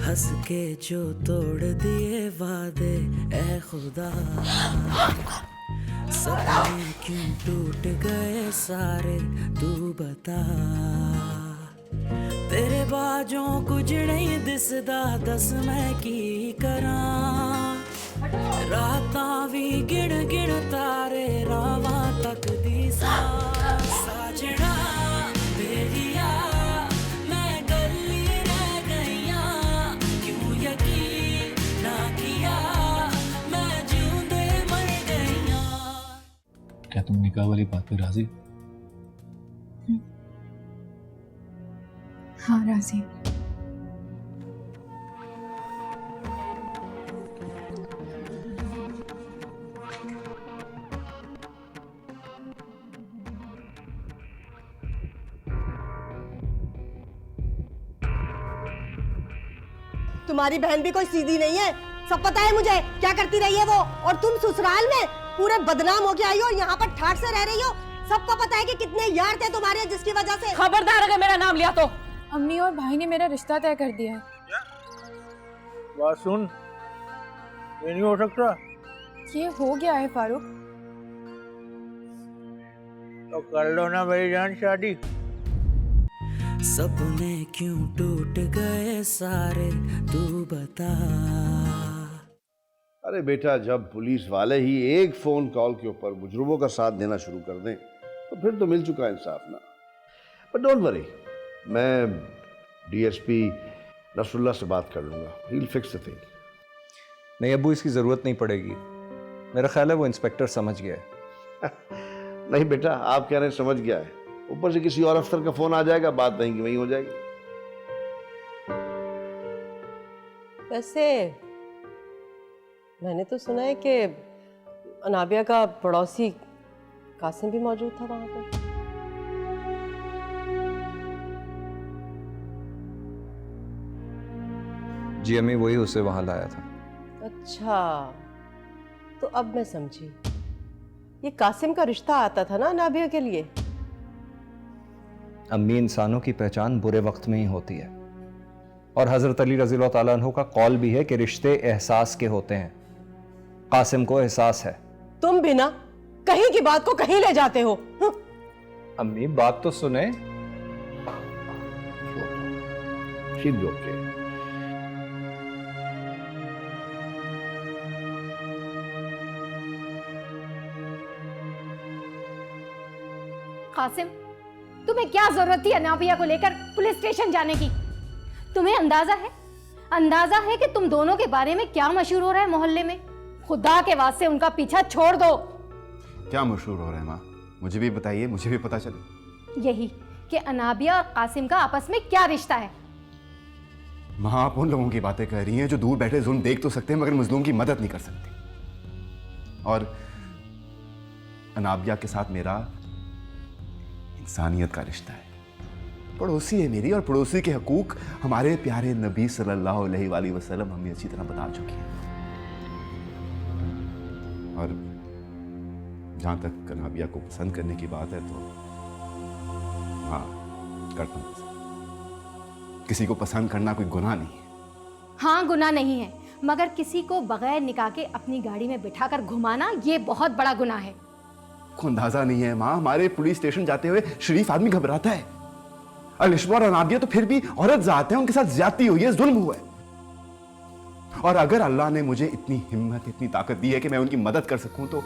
हंस के जो तोड़ दिए वादे ए खुदा, सपने क्यों टूट गए सारे तू बता। तेरे बाजों कुछ नहीं दिसदा, दस मैं की करा। रातां भी गिण गिण तारे रावां तक दी साजना। बेलिया मैं गली रह गईया, क्यों यकीन ना किया मैं जिऊंदे मर गईया। क्या तुम निकाह वाली बात पे राजी? हाँ राजी। तुम्हारी बहन भी कोई सीधी नहीं है, सब पता है मुझे क्या करती रही है वो। और तुम ससुराल में पूरे बदनाम होके आई हो, यहाँ पर ठाट से रह रही हो। सबको पता है कि कितने यार थे तुम्हारे, जिसकी वजह से। खबरदार अगर मेरा नाम लिया तो। अम्मी और भाई ने मेरा रिश्ता तय कर दिया है। बात सुन, ये नहीं हो सकता। ये हो गया है फारूक। तो कर लो ना मेरी जान शादी। सपने क्यों टूट गए सारे तू बता। अरे बेटा, जब पुलिस वाले ही एक फोन कॉल के ऊपर मुजरिमों का साथ देना शुरू कर दें तो फिर तो मिल चुका इंसाफ ना। बट डोंट वरी, मैं डीएसपी नसरुल्ला से बात कर लूंगा। He will fix the thing. नहीं अब्बू, इसकी जरूरत नहीं पड़ेगी। मेरा ख्याल है वो इंस्पेक्टर समझ गया है। नहीं बेटा, आप कह रहे हैं समझ गया है, ऊपर से किसी और अफसर का फोन आ जाएगा, बात वहीं की वहीं हो जाएगी। वैसे मैंने तो सुना है कि अनाबिया का पड़ोसी कासिम भी मौजूद था वहां पर। जी अम्मी, वही उसे वहां लाया था। अच्छा, तो अब मैं समझी। ये कासिम का रिश्ता आता था ना अनाबिया के लिए। अम्मी, इंसानों की पहचान बुरे वक्त में ही होती है, और हजरत अली रज़ी अल्लाह ताला अन्हु का कौल भी है कि रिश्ते एहसास के होते हैं। कासिम को एहसास है। तुम भी ना कहीं की बात को कहीं ले जाते हो। अम्मी, बात तो सुने। She'll be okay. कासिम, तुम्हें क्या जरूरत थी अनाबिया को लेकर पुलिस स्टेशन जाने की? तुम्हें अंदाजा है कि तुम दोनों के बारे में क्या मशहूर हो रहा है मोहल्ले में? खुदा के वास्ते उनका पीछा छोड़ दो। क्या मशहूर हो रहा है माँ? मुझे भी बताइए, मुझे भी पता चले। यही कि अनाबिया और कासिम का आपस में क्या रिश्ता है। माँ, आप उन लोगों की बातें कर रही हैं जो दूर बैठे जुल्म देख तो सकते हैं मगर मजलूम की मदद नहीं कर सकती। और अनाबिया के साथ मेरा इंसानियत का रिश्ता है। पड़ोसी है मेरी, और पड़ोसी के हकूक हमारे प्यारे नबी सल्लल्लाहु अलैहि वसल्लम हमें अच्छी तरह बता चुकी हैं। और जहां तक अनाबिया को पसंद करने की बात है तो हाँ, करता हूं पसंद। किसी को पसंद करना कोई गुनाह नहीं है। हाँ, गुनाह नहीं है, मगर किसी को बगैर निकाह के अपनी गाड़ी में बिठाकर घुमाना ये बहुत बड़ा गुनाह है। को अंदाजा नहीं है माँ, हमारे पुलिस स्टेशन जाते हुए शरीफ आदमी घबराता है। अलिशबा और अनाबिया तो फिर भी औरत जात हैं, उनके साथ ज्यादती हुई है, जुल्म हुआ है। और अगर अल्लाह ने मुझे इतनी हिम्मत, इतनी ताकत दी है कि मैं उनकी मदद कर सकूं तो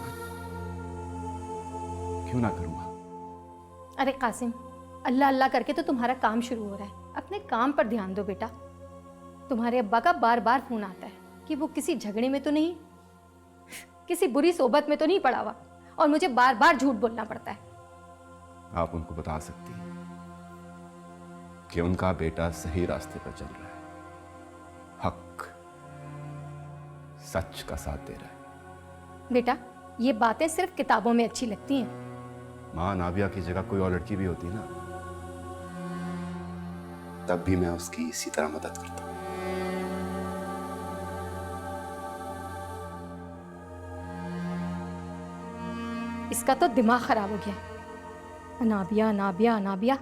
क्यों ना करूंगा। अरे कासिम, अल्लाह अल्लाह करके तो तुम्हारा काम शुरू हो रहा है। अपने काम पर ध्यान दो बेटा। तुम्हारे अब्बा का बार बार फोन आता है कि वो किसी झगड़े में तो नहीं, किसी बुरी सोबत में तो नहीं पड़ा हुआ, और मुझे बार बार झूठ बोलना पड़ता है। आप उनको बता सकती हैं कि उनका बेटा सही रास्ते पर चल रहा है, हक सच का साथ दे रहा है। बेटा, ये बातें सिर्फ किताबों में अच्छी लगती हैं। माँ, नाबिया की जगह कोई और लड़की भी होती ना, तब भी मैं उसकी इसी तरह मदद करता हूँ। इसका तो दिमाग खराब हो गया। अनाबिया अनाबिया अनाबिया।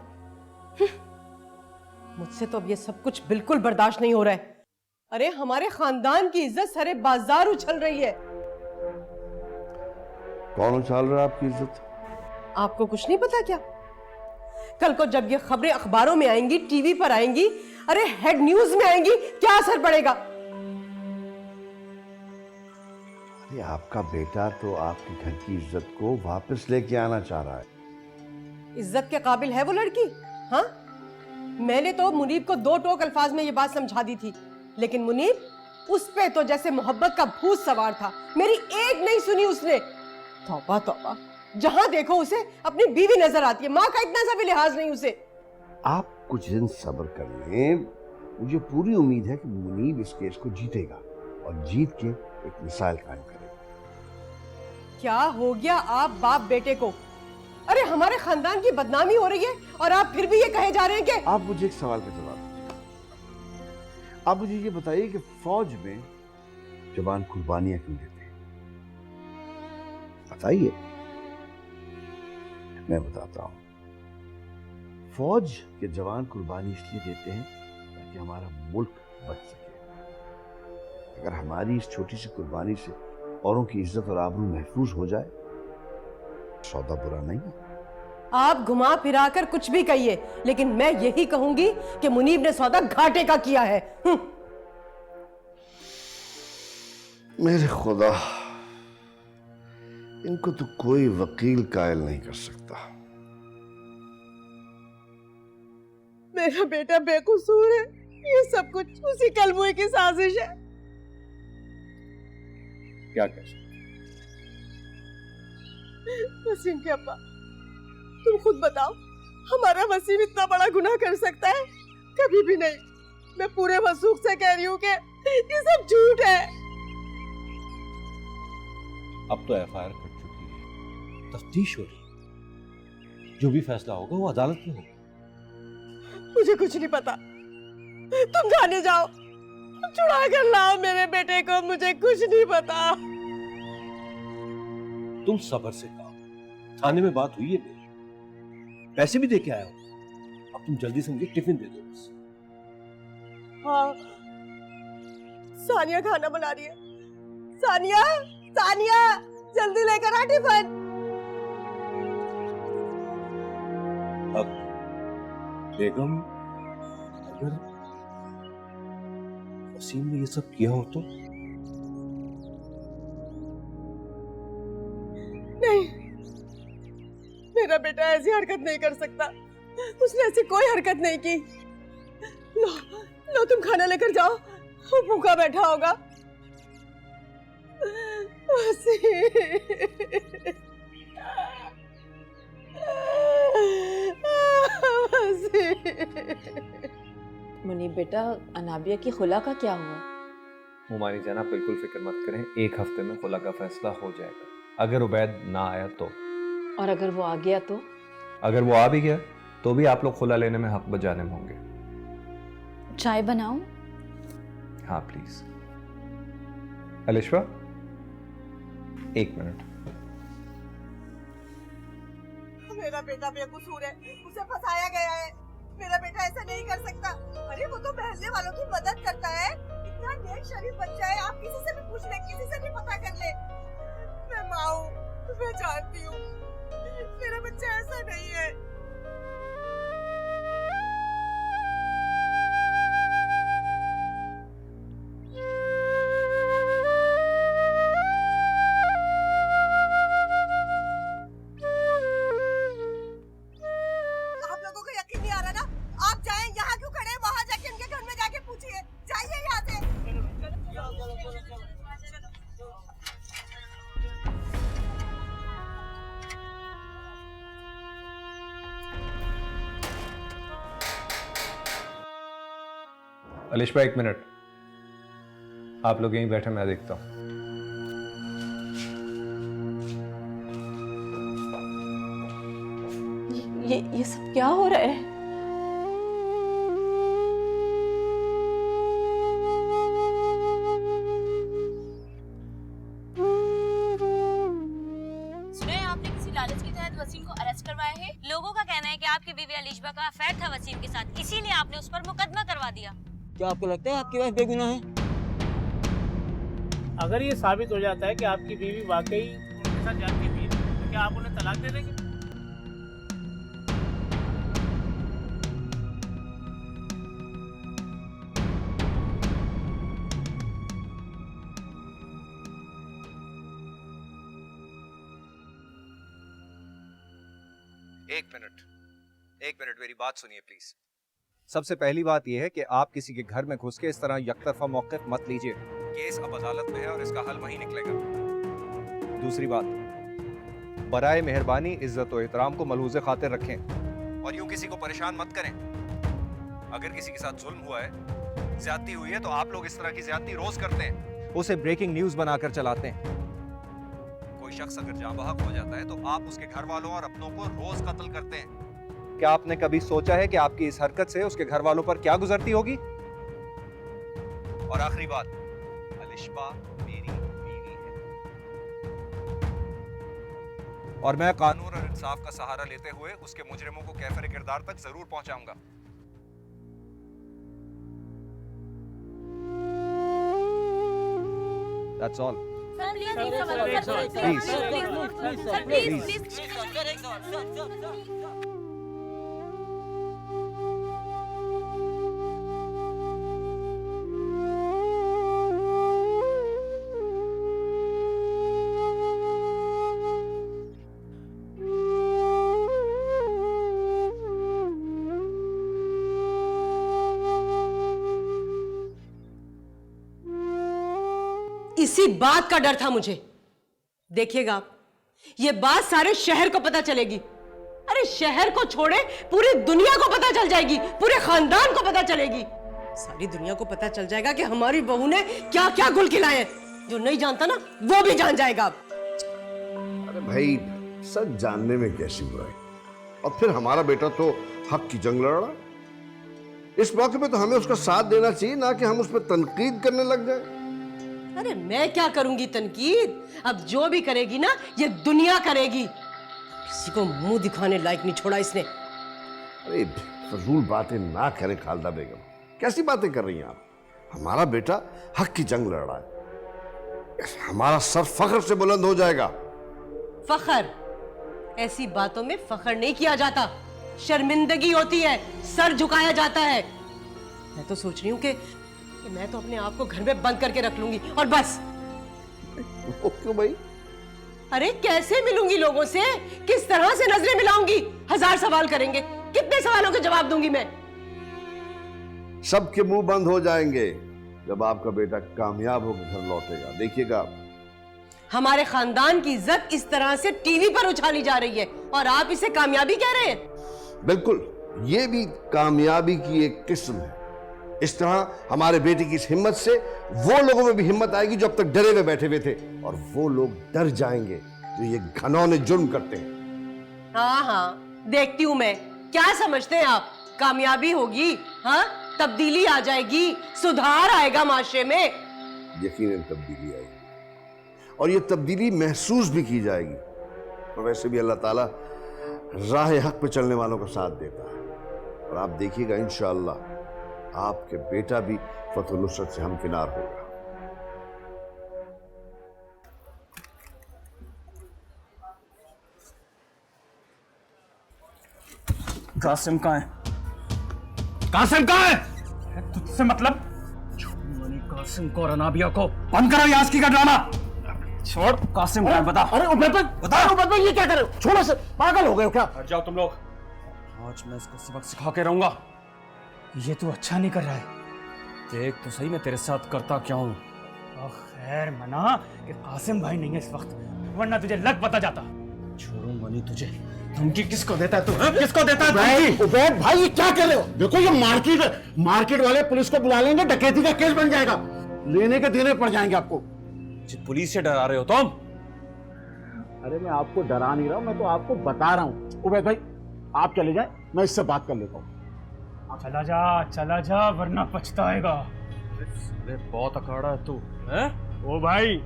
मुझसे तो अब ये सब कुछ बिल्कुल बर्दाश्त नहीं हो रहा है। अरे हमारे खानदान की इज्जत सारे बाजार उछल रही है। कौन उछाल रहा है आपकी इज्जत? आपको कुछ नहीं पता क्या? कल को जब ये खबरें अखबारों में आएंगी, टीवी पर आएंगी, अरे हेड न्यूज में आएंगी, क्या असर पड़ेगा? अरे आपका बेटा तो आपके घर की इज्जत को वापस लेके आना चाह रहा है। इज्जत के काबिल है वो लड़की? हाँ, मैंने तो मुनीब को दो टोक अल्फाज में ये बात समझा दी थी, लेकिन मुनीब उस पे तो जैसे मोहब्बत का भूत सवार था। मेरी एक नहीं सुनी उसने। तौबा तौबा, जहां देखो उसे अपनी बीवी नजर आती है, माँ का इतना सा भी लिहाज नहीं उसे। आप कुछ दिन सब्र कर लें, मुझे पूरी उम्मीद है कि मुनीब इस केस को जीतेगा और जीत के एक मिसाल कायम करेगा। क्या हो गया आप बाप बेटे को? अरे हमारे खानदान की बदनामी हो रही है और आप फिर भी ये कहे जा रहे हैं कि। आप मुझे एक सवाल का जवाब दीजिए। आप मुझे ये बताइए कि फौज में जवान कुर्बानियां क्यों देते हैं? बताइए। मैं बताता हूं। फौज के जवान कुर्बानी इसलिए देते हैं ताकि हमारा मुल्क बच सके। अगर हमारी इस छोटी सी कुर्बानी से औरों की इज्जत और आबरू महफूज हो जाए, सौदा बुरा नहीं है। आप घुमा फिरा कर कुछ भी कहिए, लेकिन मैं यही कहूंगी कि मुनीब ने सौदा घाटे का किया है। मेरे खुदा, इनको तो कोई वकील कायल नहीं कर सकता। मेरा बेटा बेकसूर है, ये सब कुछ उसी कलमुए की साजिश है। क्या कह सकते? वसीम के अब्बा, तुम खुद बताओ, हमारा वसीम इतना बड़ा गुनाह कर सकता है? कभी भी नहीं। मैं पूरे वसूख से कह रही हूँ कि ये सब झूठ है। अब तो एफआईआर कट चुकी है, तफ्तीश हो रही, जो भी फैसला होगा वो अदालत में होगा। मुझे कुछ नहीं पता, तुम जाने जाओ, छुड़ा कर लाओ मेरे बेटे को, मुझे कुछ नहीं पता। तुम सब्र से कहो, थाने में बात हुई है मेरी, पैसे भी दे के आया हूं। अब तुम जल्दी से मुझे टिफिन दे दो बस। हाँ, सानिया खाना बना रही है। सानिया, सानिया, जल्दी लेकर आ टिफिन। अब बेगम, अगर वसीम ने ये सब किया हो तो? नहीं, मेरा बेटा ऐसी हरकत नहीं कर सकता। उसने ऐसी कोई हरकत नहीं की। लो, लो तुम खाना लेकर जाओ, वो भूखा बैठा होगा। मुनीब बेटा, अनाबिया की खुला का क्या हुआ? मुमानी जाना, बिल्कुल फिक्र मत करें, एक हफ्ते में खुला का फैसला हो जाएगा। अगर उबैद ना आया तो? और अगर वो आ गया तो? अगर वो आ भी गया तो भी आप लोग खुला लेने में हक बजाने में होंगे। चाय बनाऊं? हाँ प्लीज। अलिशा, एक मिनट। मेरा बेटा बेकसूर है, उसे फंसाया गया है। मेरा बेटा ऐसा नहीं कर सकता। अरे वो तो महल्ले वालों की मदद करता है, इतना नेक शरीफ बच्चा है। आप किसी से भी पूछ ले, किसी से भी पता कर ले। मैं माँ हूँ, मैं जानती हूँ, मेरा बच्चा ऐसा नहीं है। आप लोगों को यकीन नहीं आ रहा ना? आप जाएं, यहाँ क्यों खड़े हैं? वहाँ जाके उनके घर में जाके पूछिए। जाइए यहाँ से। अलिशा, एक मिनट, आप लोग यहीं बैठे, मैं देखता हूँ। ये सब क्या हो रहा है? सुने, आपने किसी लालच के तहत वसीम को अरेस्ट करवाया है। लोगों का कहना है कि आपकी बीवी अलिशा का अफेयर था वसीम के साथ, इसीलिए आपने उस पर मुकदमा करवा दिया। क्या आपको लगता है आपकी वाइफ बेगुनाह है? अगर ये साबित हो जाता है कि आपकी बीवी वाकई उनके साथ जाती भी है, तो क्या आप उन्हें तलाक दे देंगे? एक मिनट मेरी बात सुनिए प्लीज। सबसे पहली बात यह है कि आप किसी के घर में घुस के इस तरह यकतरफा मौक़िफ़ मत लीजिए। केस अब अदालत में है और इसका हल वहीं निकलेगा। दूसरी बात, बराए मेहरबानी इज्जत और एहतराम को मलहूज़े खातिर रखें और यूं किसी को परेशान मत करें। अगर किसी के साथ जुल्म हुआ है, ज्यादती हुई है, तो आप लोग इस तरह की ज्यादती रोज करते हैं, उसे ब्रेकिंग न्यूज बनाकर चलाते हैं। कोई शख्स अगर जाँ बहक हो जाता है तो आप उसके घर वालों और अपनों को रोज कत्ल करते हैं। क्या आपने कभी सोचा है कि आपकी इस हरकत से उसके घर वालों पर क्या गुजरती होगी? और आखिरी बात, अलिशबा मेरी बीवी है और मैं कानून और इंसाफ का सहारा लेते हुए उसके मुजरिमों को कैफर किरदार तक जरूर पहुंचाऊंगा। That's all. इसी बात का डर था मुझे। देखिएगा आप, ये बात सारे शहर को पता चलेगी। अरे शहर को छोड़े पूरी दुनिया को पता चल जाएगी, पूरे खानदान को पता चलेगी। सारी दुनिया को पता चल जाएगा कि हमारी बहू ने क्या क्या गुल खिलाए हैं। जो नहीं जानता ना वो भी जान जाएगा। अरे भाई, सच जानने में कैसी बुराई, और फिर हमारा बेटा तो हक की जंग लड़ रहा। इस मौके पे तो हमें उसका साथ देना चाहिए, ना कि हम उस पर तनकीद करने लग जाए। अरे मैं क्या करूंगी तनकीद? अब जो भी करेगी ना ये दुनिया करेगी। किसी को मुंह दिखाने लायक नहीं छोड़ा इसने। अरे फजूल बातें ना करें खालदा बेगम, कैसी बातें कर रही हैं आप? हमारा बेटा हक की जंग लड़ रहा है, हमारा सर फख्र से बुलंद हो जाएगा। फख्र? ऐसी बातों में फख्र नहीं किया जाता, शर्मिंदगी होती है, सर झुकाया जाता है। मैं तो सोच रही हूँ कि मैं तो अपने आप को घर में बंद करके रख लूंगी और बस। वो क्यों भाई? अरे कैसे मिलूंगी लोगों से, किस तरह से नजरें मिलाऊंगी? हजार सवाल करेंगे, कितने सवालों के जवाब दूंगी मैं? सबके मुंह बंद हो जाएंगे जब आपका बेटा कामयाब होकर घर लौटेगा, देखिएगा आप। हमारे खानदान की इज्जत इस तरह से टीवी पर उछाली जा रही है और आप इसे कामयाबी कह रहे हैं? बिल्कुल, ये भी कामयाबी की एक किस्म है। इस तरह हमारे बेटे की इस हिम्मत से वो लोगों में भी हिम्मत आएगी जो अब तक डरे हुए बैठे हुए थे, और वो लोग डर जाएंगे जो ये घनौने जुर्म करते हैं। हाँ हाँ, देखती हूँ मैं। क्या समझते हैं आप? कामयाबी होगी? हाँ, तब्दीली आ जाएगी, सुधार आएगा माशरे में। यकीनन तब्दीली आएगी और ये तब्दीली महसूस भी की जाएगी। और वैसे भी अल्लाह ताला राह हक पे चलने वालों का साथ देता है, और आप देखिएगा इंशाअल्लाह आपके बेटा भी फतह नुसरत से हमकिनार होगा। कासिम कहाँ है? कासिम कहाँ है? तुझसे मतलब? कासिम को और अनाबिया को बंद करो ये आस्की का ड्रामा। छोड़, कासिम कहाँ है बता। अरे उबैद भाई ये क्या कर रहे हो? छोड़ो से, पागल हो गए हो क्या? हट जाओ तुम लोग, आज मैं इसको सबक सिखा के रहूंगा। ये तू अच्छा नहीं कर रहा है। देख तो सही मैं तेरे साथ करता क्या हूँ। खैर मना कि कासिम भाई नहीं है इस वक्त, वरना तुझे लग पता जाता। छोड़ूंगा नहीं तुझे। धमकी किसको देता है तू? किसको देता है? उबैद भाई ये क्या कर रहे हो? देखो ये मार्केट वाले पुलिस को बुला लेंगे, डकैती का केस बन जाएगा, लेने के देने पड़ जाएंगे आपको। पुलिस से डरा रहे हो तुम? अरे मैं आपको डरा नहीं रहा हूं, मैं तो आपको बता रहा हूँ। उबैद भाई आप चले जाएं, मैं इससे बात कर लेता हूँ। चला जा वरना पछताएगा। बहुत अखाड़ा है तू है? ओ भाई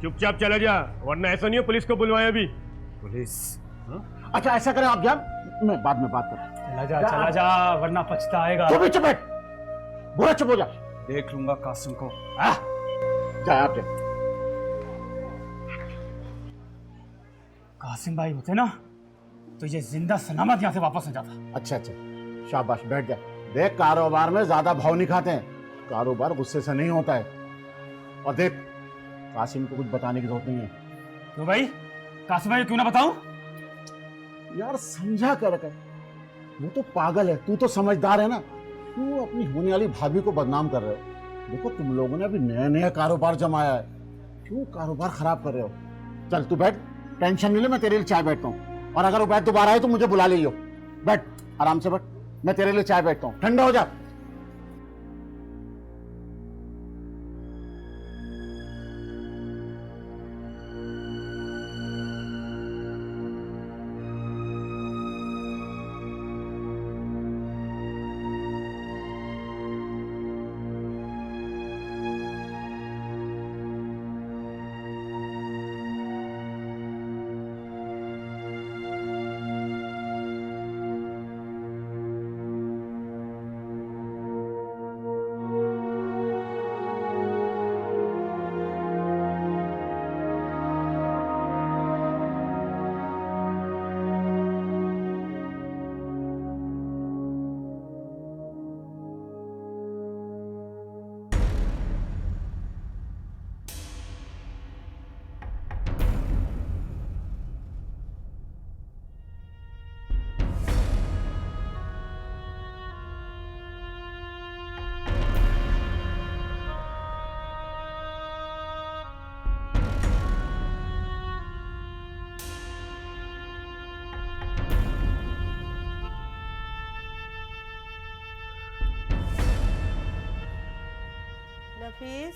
चुपचाप चला जा, वरना ऐसा नहीं हो पुलिस को बुलवाए अभी। पुलिस? अच्छा ऐसा करें आप जान, मैं बाद में बात करूँ। चला जा वरना पछताएगा। चुप बैठ, बुरा चुप हो जा। देख लूंगा कासिम को। जाए आप जाए। कासिम भाई होते ना तो ये जिंदा सलामत यहाँ से वापस आ जाता। अच्छा अच्छा, शाबाश, बैठ जा। देख, कारोबार में ज्यादा भाव नहीं खाते हैं, कारोबार गुस्से से नहीं होता है। और देख, कासिम को कुछ बताने की जरूरत नहीं है। तो भाई कासिम भाई क्यों ना बताऊं? यार समझा कर, वो तो पागल है, तू तो समझदार है ना। तू अपनी होने वाली भाभी को बदनाम कर रहे हो। देखो, तुम लोगों ने अभी नया नया कारोबार जमाया है, क्यों कारोबार खराब कर रहे हो? चल तू बैठ, टेंशन नहीं ले, मैं तेरे लिए चाय बैठता हूँ। और अगर वो बैठ दोबारा आए तो मुझे बुला लियो। बैठ, आराम से बैठ, मैं तेरे लिए चाय बैठता हूँ, ठंडा हो जा। नफीस,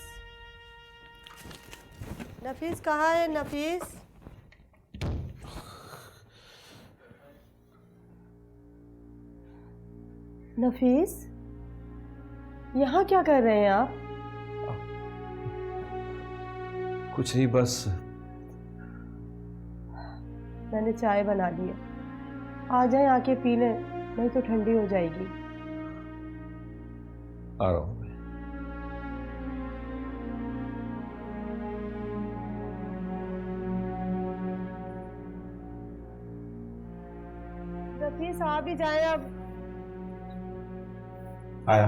नफीस कहाँ है नफीस? नफीस, यहाँ क्या कर रहे हैं आप? कुछ नहीं, बस मैंने चाय बना ली है, आ जाए आके पी लें, नहीं तो ठंडी हो जाएगी। आ रहा हूँ। नफीस आ भी जाए अब। आया।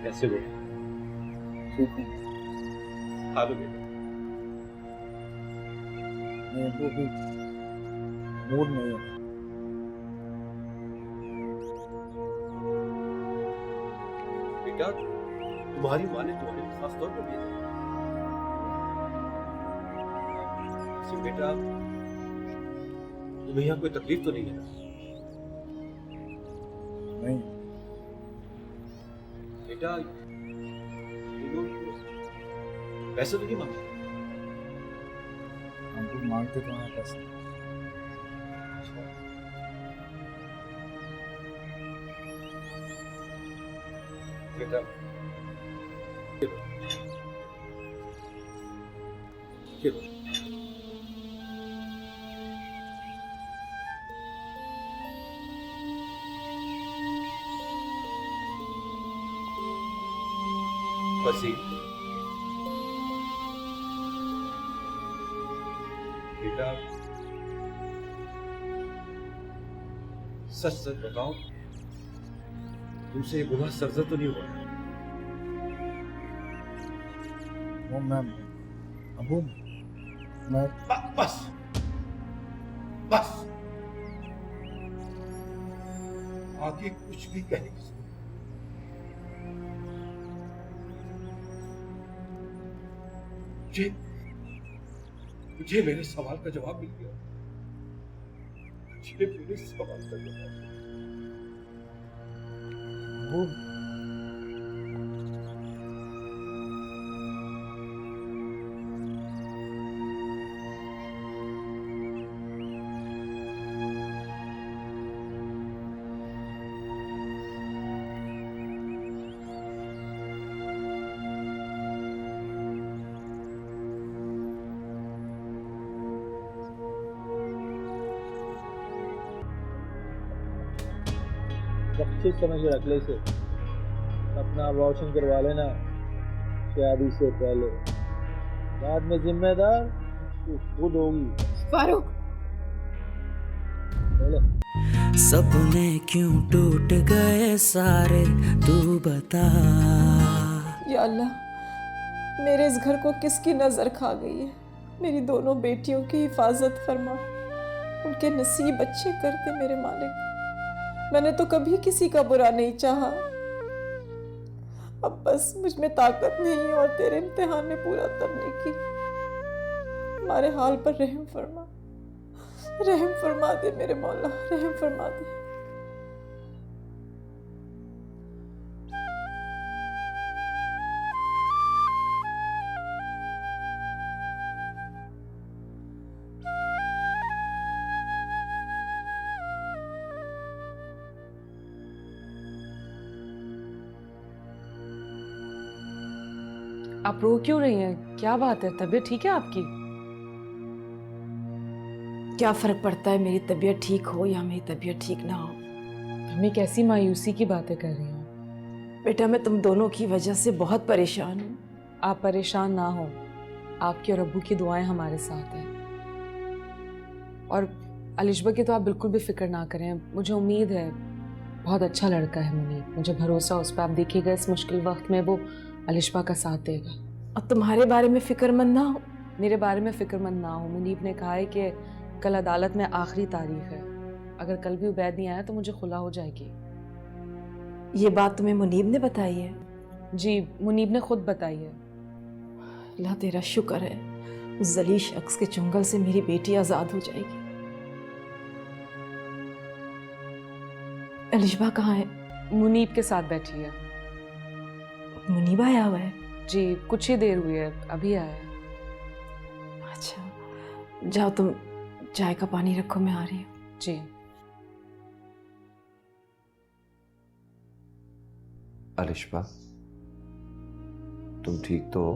कैसे बेटा? खा लो बेटा। वो भी मूड नहीं है। बेटा, तुम्हारी माँ ने तुम्हारे लिए खास तौर पर भेजा है। बेटा, तुम्हें यहाँ कोई तकलीफ तो नहीं है ना? नहीं बेटा, पैसे तो नहीं मांगे? हम तो मांगते तो हैं पैसे। बेटा, वसीम, बेटा सच सच बताओ, तुमसे ये गुनाह सरजद तो नहीं हुआ? वो मैम, अबू मैं बस बस, आगे कुछ भी कहने की जरूरत नहीं। मुझे मेरे सवाल का जवाब मिल गया। मुझे मेरे सवाल का जवाब। वो बख्शिश समझ के रख ले इसे। अपना अबॉर्शन करवा लेना शादी से पहले, बाद में जिम्मेदार तू खुद होगी। फारूक, सपने क्यों टूट गए सारे, तू बता। या अल्लाह, मेरे इस घर को किसकी नजर खा गई है। मेरी दोनों बेटियों की हिफाजत फरमा, उनके नसीब अच्छे करते मेरे मालिक। मैंने तो कभी किसी का बुरा नहीं चाहा, अब बस मुझ में ताकत नहीं और तेरे इम्तिहान में पूरा उतरने की। हमारे हाल पर रहम फरमा, रहम फरमा दे मेरे मौला, रहम फरमा दे। आप रो क्यों रही हैं? क्या बात है? तबीयत ठीक है आपकी? क्या फर्क पड़ता है मेरी तबीयत ठीक हो या मेरी तबीयत ठीक ना हो। हमें कैसी मायूसी की बातें कर रही हैं? बेटा, मैं तुम दोनों की वजह से बहुत परेशान हूँ। आप परेशान ना हो, आपकी और अब्बू की दुआएं हमारे साथ हैं। और अलिशबा की तो आप बिल्कुल भी फिक्र ना करें, मुझे उम्मीद है बहुत अच्छा लड़का है मुनीब, मुझे भरोसा उस पर। आप देखिएगा इस मुश्किल वक्त में वो अलिशबा का साथ देगा। और तुम्हारे बारे में फिक्रमंद ना हो? मेरे बारे में फिक्रमंद ना हो। मुनीब ने कहा है कि कल अदालत में आखिरी तारीख है, अगर कल भी उबैद नहीं आया तो मुझे खुला हो जाएगी। ये बात तुम्हें मुनीब ने बताई है? जी, मुनीब ने खुद बताई है। अल्लाह तेरा शुक्र है, उस जलील शख्स के चुंगल से मेरी बेटी आजाद हो जाएगी। अलिशबा कहाँ है? मुनीब के साथ बैठी है। मुनीब आया हुआ है? जी, कुछ ही देर हुई है, अभी आया है। अच्छा, जाओ तुम चाय का पानी रखो, मैं आ रही हूँ। जी। अलिशबा, तुम ठीक तो हो?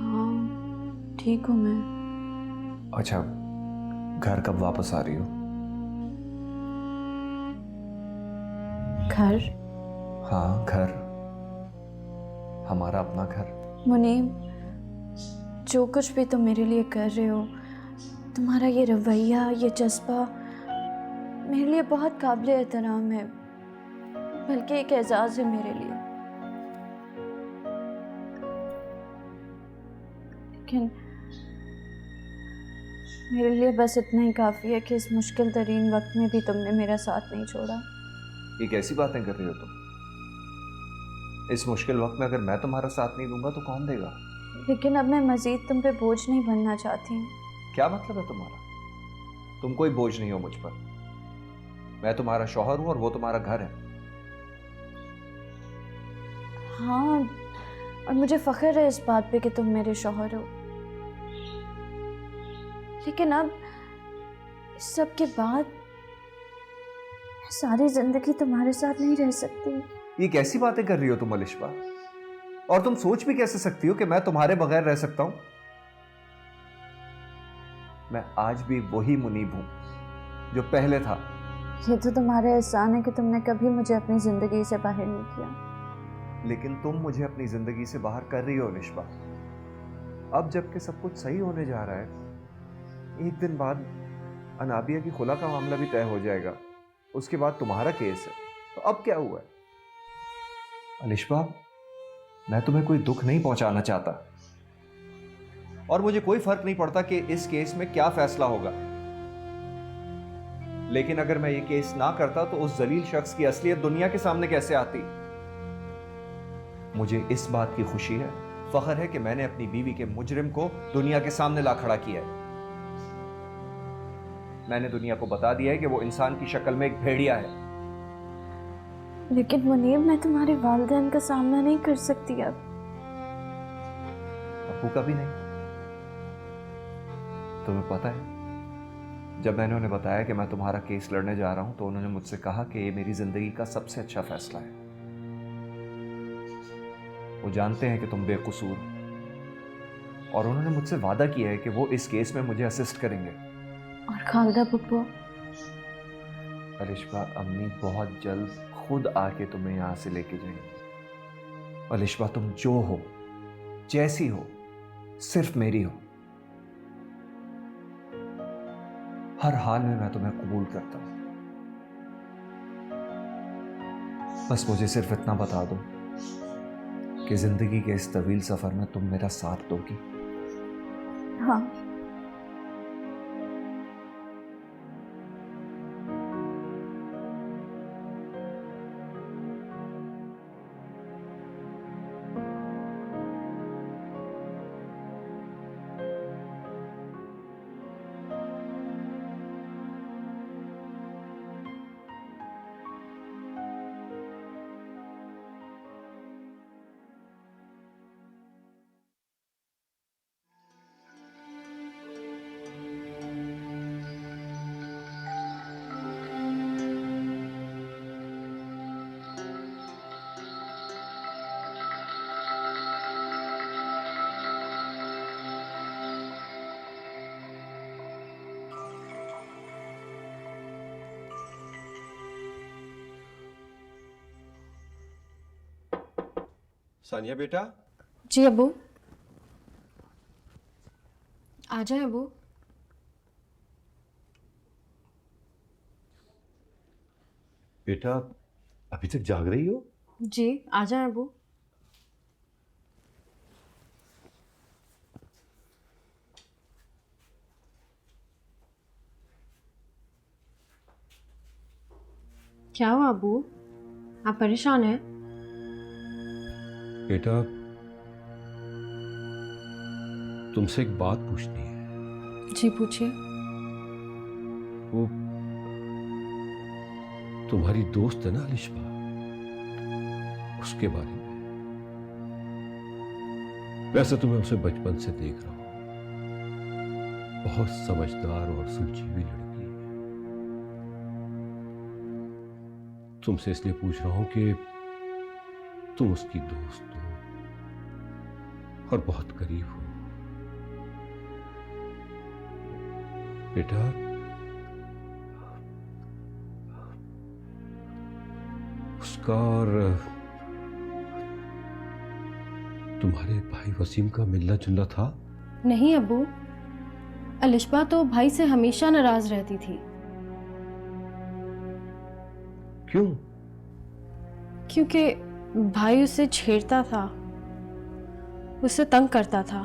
हाँ, ठीक हूँ मैं। अच्छा, घर कब वापस आ रही हो? घर? हाँ, घर, हमारा अपना घर। मुनीब, जो कुछ भी तुम मेरे लिए कर रहे हो, तुम्हारा ये रवैया, ये जज्बा मेरे लिए बहुत काबिल एहतराम है, बल्कि एक एजाज़ है मेरे लिए। लेकिन मेरे लिए बस इतना ही काफ़ी है कि इस मुश्किल तरीन वक्त में भी तुमने मेरा साथ नहीं छोड़ा। ये कैसी बातें कर रही हो तुम? इस मुश्किल वक्त में अगर मैं तुम्हारा साथ नहीं दूंगा तो कौन देगा? लेकिन अब मैं मज़ीद तुम पे बोझ नहीं बनना चाहती हूँ। क्या मतलब है तुम्हारा? तुम कोई बोझ नहीं हो मुझ पर। मैं तुम्हारा शौहर हूं और वो तुम्हारा घर है। हाँ, और मुझे फ़ख्र है इस बात पे कि तुम मेरे शौहर हो। लेकिन अब इस सब के बाद मैं सारी जिंदगी तुम्हारे साथ नहीं रह सकती। ये कैसी बातें कर रही हो तुम अलिशबा? और तुम सोच भी कैसे सकती हो कि मैं तुम्हारे बगैर रह सकता हूं? मैं आज भी वही मुनीब हूं जो पहले था। ये तो तुम्हारा एहसान है कि तुमने कभी मुझे अपनी जिंदगी से बाहर नहीं किया। लेकिन तुम मुझे अपनी जिंदगी से बाहर कर रही हो अलिशबा। अब जबकि सब कुछ सही होने जा रहा है, एक दिन बाद अनाबिया की खुला का मामला भी तय हो जाएगा, उसके बाद तुम्हारा केस है, तो अब क्या हुआ है? अलिशबा, मैं तुम्हें कोई दुख नहीं पहुंचाना चाहता और मुझे कोई फर्क नहीं पड़ता कि इस केस में क्या फैसला होगा। लेकिन अगर मैं ये केस ना करता तो उस जलील शख्स की असलियत दुनिया के सामने कैसे आती? मुझे इस बात की खुशी है, फख्र है कि मैंने अपनी बीवी के मुजरिम को दुनिया के सामने ला खड़ा किया है। मैंने दुनिया को बता दिया है कि वो इंसान की शक्ल में एक भेड़िया है। लेकिन मुनीब, मैं तुम्हारे वालिदैन का सामना नहीं कर सकती अब। अब्बू का भी नहीं। तुम्हें पता है, जब मैंने उन्हें बताया कि मैं तुम्हारा केस लड़ने जा रहा हूं तो उन्होंने मुझसे कहा कि ये मेरी जिंदगी का सबसे अच्छा फैसला है। वो जानते हैं कि तुम बेकसूर हो और उन्होंने मुझसे वादा किया है कि वो इस केस में मुझे असिस्ट करेंगे। और खालदा पुप्पो, अलिशबा, अम्मी बहुत जल्द खुद आके तुम्हें यहाँ से लेके जाएंगी। अलिशबा, तुम जो हो, जैसी हो, सिर्फ मेरी हो। हर हाल में मैं तुम्हें कबूल करता हूं। बस मुझे सिर्फ इतना बता दो कि जिंदगी के इस तवील सफर में तुम मेरा साथ दोगी। हाँ। सानिया बेटा। जी अबू। आ जाए अबू। बेटा अभी तक जाग रही हो? जी आ जाए अबू। क्या हुआ अबू? आप परेशान हैं? बेटा तुमसे एक बात पूछनी है। जी पूछिए। वो तुम्हारी दोस्त है ना अलिशबा, उसके बारे में। वैसे तो मैं उसे बचपन से देख रहा हूं, बहुत समझदार और सुलझी हुई लड़की है। तुमसे इसलिए पूछ रहा हूं कि तुम उसकी दोस्त हो और बहुत करीब हो। बेटा उसका और तुम्हारे भाई वसीम का मिलना जुलना था? नहीं अबू, अलिशबा तो भाई से हमेशा नाराज रहती थी। क्यों? क्योंकि भाई उसे छेड़ता था, उसे तंग करता था।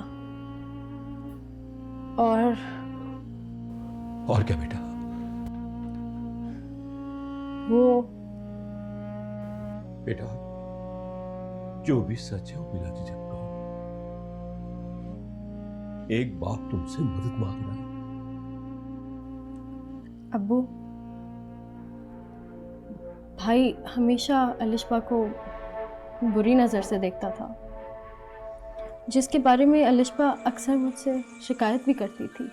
और क्या बेटा? वो बेटा जो भी सच है वो मिला दीजिए। एक बाप तुमसे मदद मांग रहा है। अब्बू, भाई हमेशा अलिशबा को बुरी नज़र से देखता था, जिसके बारे में अलिशबा अक्सर मुझसे शिकायत भी करती थी।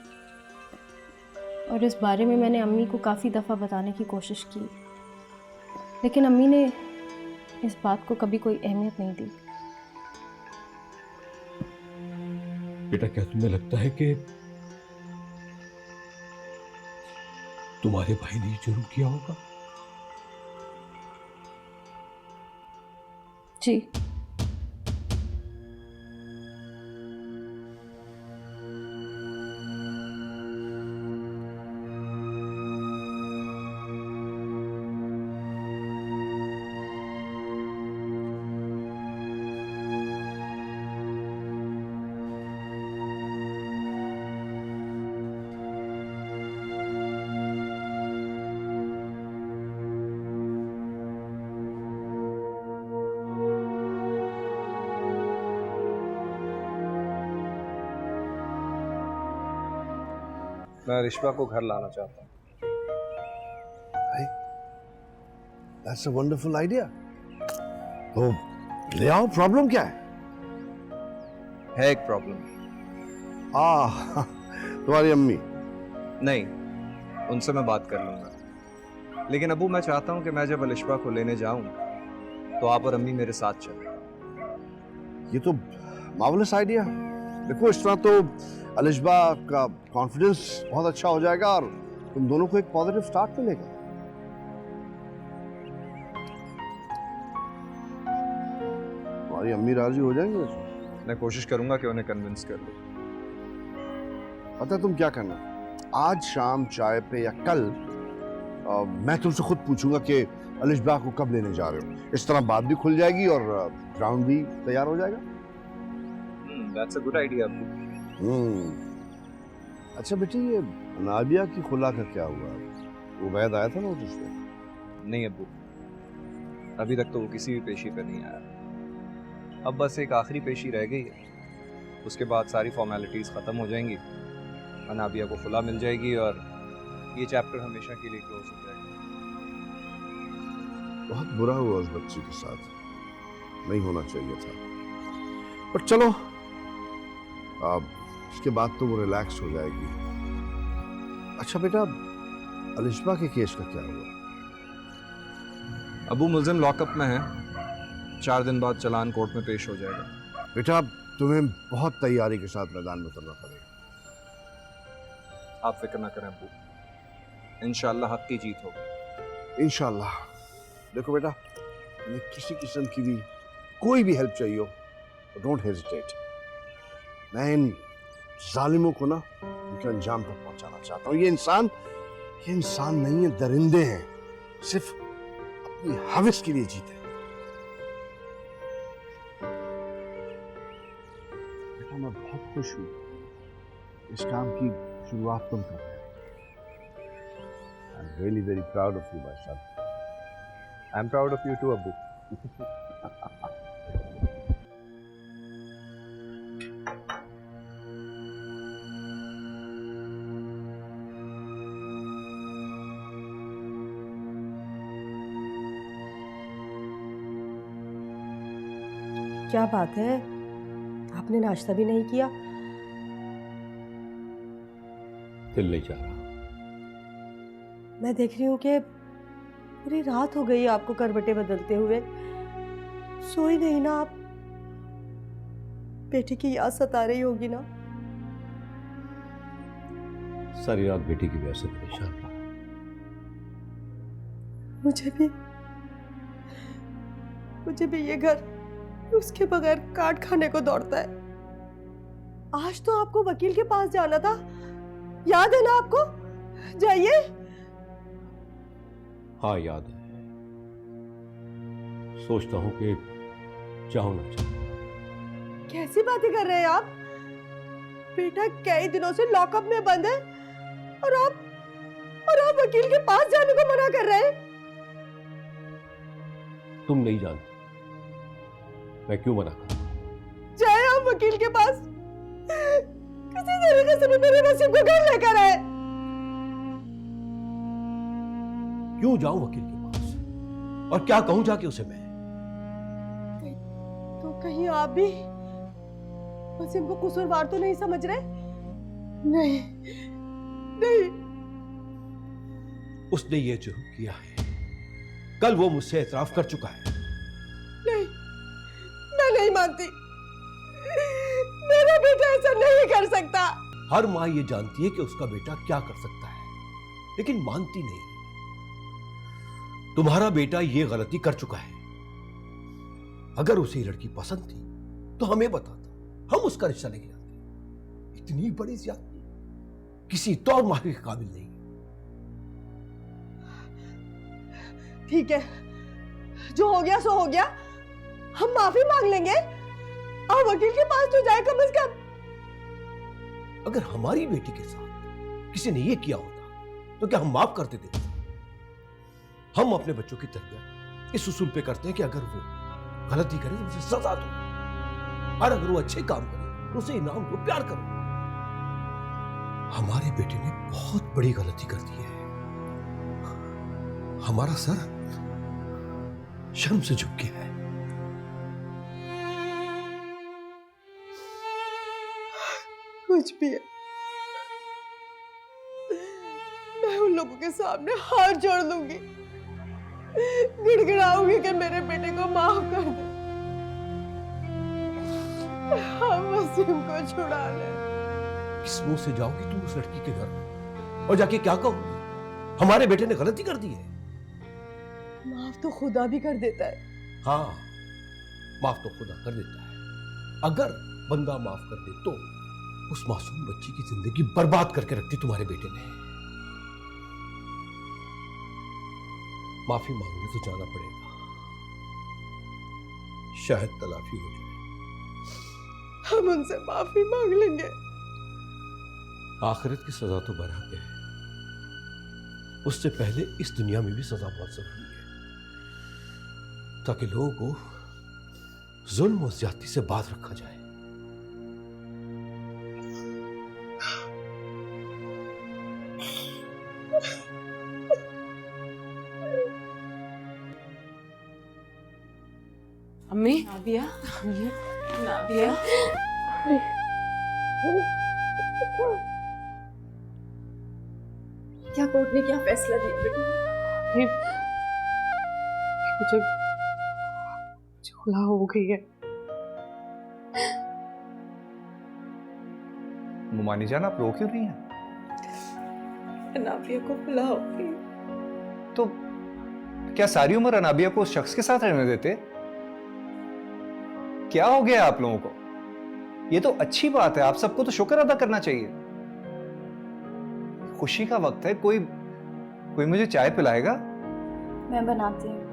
और इस बारे में मैंने अम्मी को काफ़ी दफ़ा बताने की कोशिश की, लेकिन अम्मी ने इस बात को कभी कोई अहमियत नहीं दी। बेटा क्या तुम्हें लगता है कि तुम्हारे भाई ने जुर्म किया होगा? जी। मैं रिश्वा को घर लाना चाहता हूँ। That's a wonderful idea. तो ले आओ, प्रॉब्लम क्या है? है एक प्रॉब्लम। तुम्हारी अम्मी? नहीं, उनसे मैं बात कर लूंगा। लेकिन अबू मैं चाहता हूँ कि मैं जब अलिशबा को लेने जाऊं तो आप और अम्मी मेरे साथ चलें। ये तो मार्वलस आइडिया। देखो इस तरह तो अलिशबा का कॉन्फिडेंस बहुत अच्छा हो जाएगा और तुम दोनों को एक पॉजिटिव स्टार्ट मिलेगा। तुम्हारी अम्मी राजी हो जाएंगे वैसे? मैं कोशिश करूंगा कि उन्हें कन्विंस कर लूं। पता है तुम क्या करना, आज शाम चाय पे या कल मैं तुमसे खुद पूछूंगा कि अलिशबा को कब लेने जा रहे हो। इस तरह बात भी खुल जाएगी और ग्राउंड भी तैयार हो जाएगा। That's a good idea। अच्छा बेटी, ये नाबिया की खुला का क्या हुआ? वो वैद आया था ना नोटिस पे? नहीं अब्बू, अभी तक तो वो किसी भी पेशी पे नहीं आया। अब बस एक आखिरी पेशी रह गई है, उसके बाद सारी फॉर्मेलिटीज खत्म हो जाएंगी, अनाबिया को खुला मिल जाएगी और ये चैप्टर हमेशा के लिए क्लोज हो जाएगा। बहुत बुरा हुआ उस बच्ची के साथ, नहीं होना चाहिए था, पर चलो अब इसके बाद तो वो रिलैक्स हो जाएगी। अच्छा बेटा, अलिशबा के केस का क्या हुआ? अबू मुल्जिम लॉकअप में है, 4 दिन बाद चालान कोर्ट में पेश हो जाएगा। बेटा तुम्हें बहुत तैयारी के साथ मैदान में उतरना पड़ेगा। आप फिक्र ना करें अबू, इंशाल्लाह हक की जीत होगी। इंशाल्लाह। देखो बेटा, तुम्हें किसी किस्म की भी कोई भी हेल्प चाहिए हो तो डोंट हेजिटेट। मैं इन जालिमों को ना उनके अंजाम तक पहुंचाना चाहता हूँ। ये इंसान नहीं है, दरिंदे हैं, सिर्फ अपनी हवस के लिए जीते हैं। बेटा मैं बहुत खुश हूँ इस काम की शुरुआत तुम कर रहे हो। I'm really very proud of you, my son. I'm proud of you too, अब्बू। क्या बात है, आपने नाश्ता भी नहीं किया? दिल नहीं चाह रहा। मैं देख रही हूँ कि पूरी रात हो गई आपको करवटें बदलते हुए, सोई नहीं ना आप? बेटी की याद सता रही होगी ना? सारी रात बेटी की वजह से परेशान रहा। मुझे भी ये घर उसके बगैर काट खाने को दौड़ता है। आज तो आपको वकील के पास जाना था, याद है ना आपको? जाइए। हाँ याद है, सोचता हूं कि जाऊं ना जाऊं। कैसी बातें कर रहे हैं आप? बेटा कई दिनों से लॉकअप में बंद है और आप वकील के पास जाने को मना कर रहे हैं। तुम नहीं जानती मैं क्यों मना कर। जाए आप वकील के पास, किसी तरीके से भी मेरे नसीब को घर लेकर आए। क्यों जाऊं वकील के पास और क्या कहूं जाके उसे मैं? तो कहीं आप भी वसीम को कसूरवार तो नहीं समझ रहे? नहीं। उसने ये जुर्म किया है, कल वो मुझसे एतराफ कर चुका है। नहीं, मैं नहीं मानती। मेरा बेटा ऐसा नहीं कर सकता। हर माँ ये जानती है कि उसका बेटा क्या कर सकता है, लेकिन मानती नहीं। तुम्हारा बेटा ये गलती कर चुका है। अगर उसे लड़की पसंद थी तो हमें बताता, हम उसका रिश्ता लेके जाते। इतनी बड़ी ज्यादती किसी तौर माफी के काबिल नहीं। ठीक है, जो हो गया सो हो गया, हम माफी मांग लेंगे। आप वकील के पास तो जाए कम से कम। अगर हमारी बेटी के साथ किसी ने ये किया होता तो क्या हम माफ कर देते? हम अपने बच्चों की तरबियत इस उसूल पे करते हैं कि अगर वो गलती करे तो उसे सजा दो, और अगर वो अच्छे काम करे तो उसे इनाम दो, प्यार करो। हमारे बेटे ने बहुत बड़ी गलती कर दी है। हमारा सर शर्म से झुक गया है। कुछ भी है, मैं उन लोगों के सामने हाथ जोड़ लूंगी, गिड़गिड़ाऊंगी कि मेरे बेटे को माफ कर दे, हम वसीम को छुड़ा ले। किस मुंह से जाओगी तुम उस लड़की के घर और जाके क्या कहोगी? हमारे बेटे ने गलती कर दी है। माफ तो खुदा भी कर देता है। हाँ, माफ तो खुदा कर देता है। अगर बंदा माफ कर दे तो उस मासूम बच्ची की जिंदगी बर्बाद करके रखती तुम्हारे बेटे ने। माफी मांगने तो जाना पड़ेगा, शायद तलाफी हो जाए। हम उनसे माफी मांग लेंगे। आखिरत की सजा तो बराबर है, उससे पहले इस दुनिया में भी सजा बहुत जरूरी है, ताकि लोगों को जुल्म और ज्यादती से बात रखा जाए। अम्मी, नाबिया, नाबिया, क्या कोर्ट ने क्या फैसला दिया बेटी? मुझे खुला हो गई है। मुमानी जान, आप रो क्यों रही हैं? नाबिया को खुला हो गई। तो क्या सारी उम्र अनाबिया को उस शख्स के साथ रहने देते? क्या हो गया आप लोगों को? ये तो अच्छी बात है, आप सबको तो शुक्र अदा करना चाहिए। खुशी का वक्त है, कोई मुझे चाय पिलाएगा? मैं बनाती हूँ।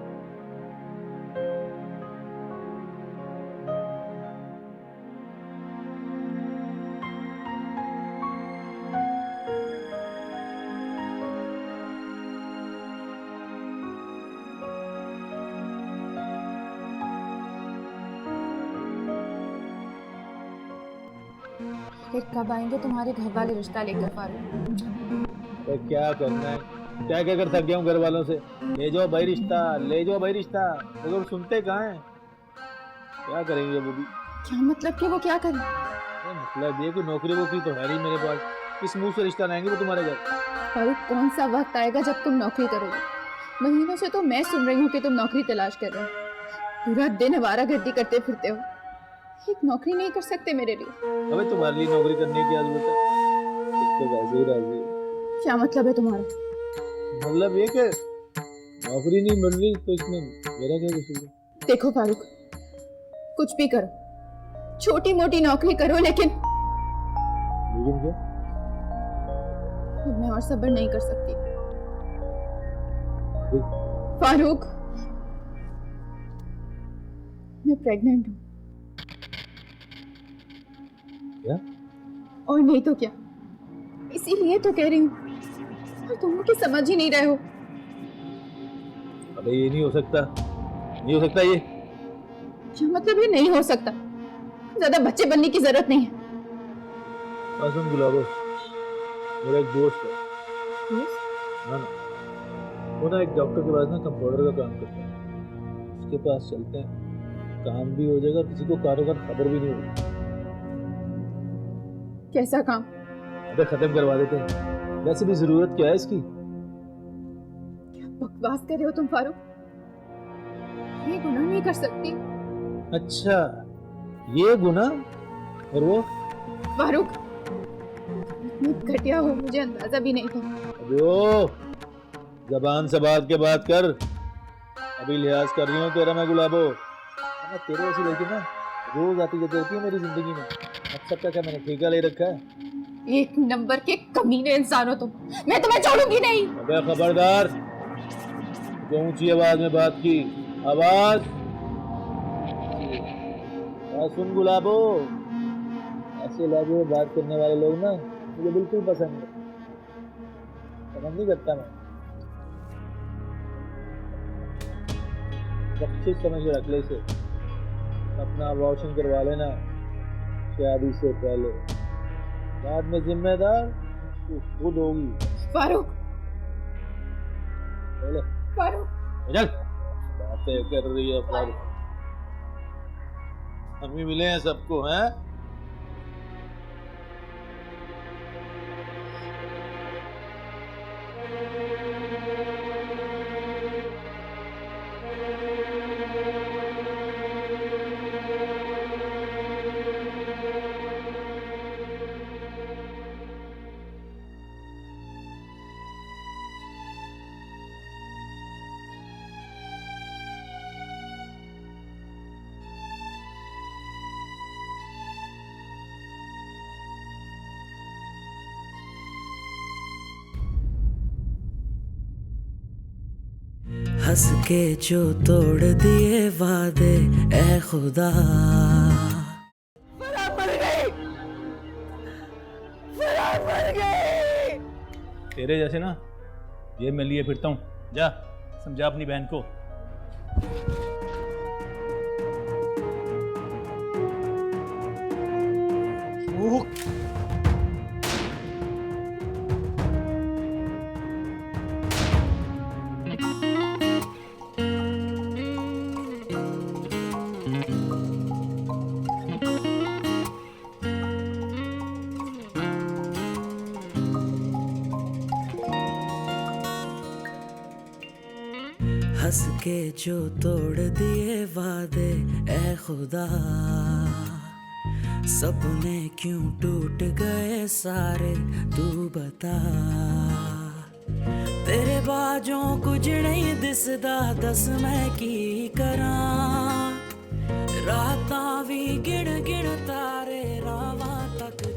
कब आएंगे तुम्हारे घर वाले रिश्ता लेकर फारूक? तो क्या करना है, क्या क्या कर थक गया हूँ घर वालों से। ले जाओ भाई रिश्ता, ले जाओ भाई रिश्ता, अगर सुनते कहाँ हैं। क्या करेंगे वो भी? क्या मतलब कि वो क्या करें? मतलब ये कोई नौकरी वोकरी तो है नहीं मेरे पास, किस मुंह से रिश्ता लाएंगे वो तुम्हारे घर? फारूक, कौन सा वक्त आएगा जब तुम नौकरी करोगे? महीनों से तो मैं सुन रही हूँ कि तुम नौकरी तलाश कर रहे हो, पूरा दिन आवारागर्दी करते फिरते हो। एक नौकरी नहीं कर सकते मेरे लिए? अबे तुम्हारे लिए नौकरी करने की क्या जरूरत है, तो वैसे ही राजी है। क्या मतलब है तुम्हारा? मतलब ये कि नौकरी नहीं मिल रही तो इसमें मेरा क्या कसूर है? देखो फारूक, कुछ भी करो, छोटी मोटी नौकरी करो, लेकिन क्या? अब मैं और सब्र नहीं कर सकती। फारूक, मैं प्रेग्नेंट हूँ। क्या? और नहीं तो क्या, इसीलिए तो कह रही हूँ, और तुम लोग समझ ही नहीं रहे हो। अबे ये नहीं हो सकता, नहीं हो सकता ये। क्या मतलब ये नहीं हो सकता? ज्यादा बच्चे बनने की जरूरत नहीं है। सुन गुलाबो, मेरा एक दोस्त है। हाँ ना, वो ना एक डॉक्टर के पास ना कंपाउंडर का काम करता है। उसके पास चलते हैं, काम भी हो जाएगा, किसी को कारोबार खबर भी नहीं होगी। कैसा काम? अबे खत्म करवा देते हैं, वैसे भी जरूरत क्या है इसकी? क्या बकवास कर रहे हो तुम फारूक? ये गुनाह नहीं कर सकती। अच्छा, ये गुनाह? और वो? फारूक, इतनी घटिया हो मुझे अंदाजा भी नहीं था। अबे ओ, जबान से बात के बात कर, अभी लिहाज कर रही हूँ तेरा मैं गुलाबो। तेरे ऐसी लड़की ना रोज आती जाती रहती है मेरी जिंदगी में। अब सबका क्या मैंने ठेका ले रखा है? एक नंबर के कमीने इंसान हो तुम, मैं तुम्हें छोड़ूंगी नहीं। अबे खबरदार, जो ऊंची आवाज में बात की, आवाज सुन गुलाबो, ऐसे लहजे में बात करने वाले लोग ना मुझे बिल्कुल पसंद है, पसंद नहीं करता मैं। बख्शिश समझ के रख ले इसे, अपना रोशन करवा लेना शादी से पहले, बाद में जिम्मेदार तू खुद होगी। फारूक, फारूक, बातें कर रही है फारूक। हम ही मिले हैं सबको, हैं? हंस के जो तोड़ दिए वादे ए खुदा। तेरे जैसे ना ये मैं लिए फिरता हूँ, जा समझा अपनी बहन को। हंस के जो तोड़ दिए वादे ए खुदा, सपने क्यों टूट गए सारे तू बता। तेरे बाजों कुछ नहीं दिसदा, दस मैं की करा। रातां भी गिण गिण तारे रावां तक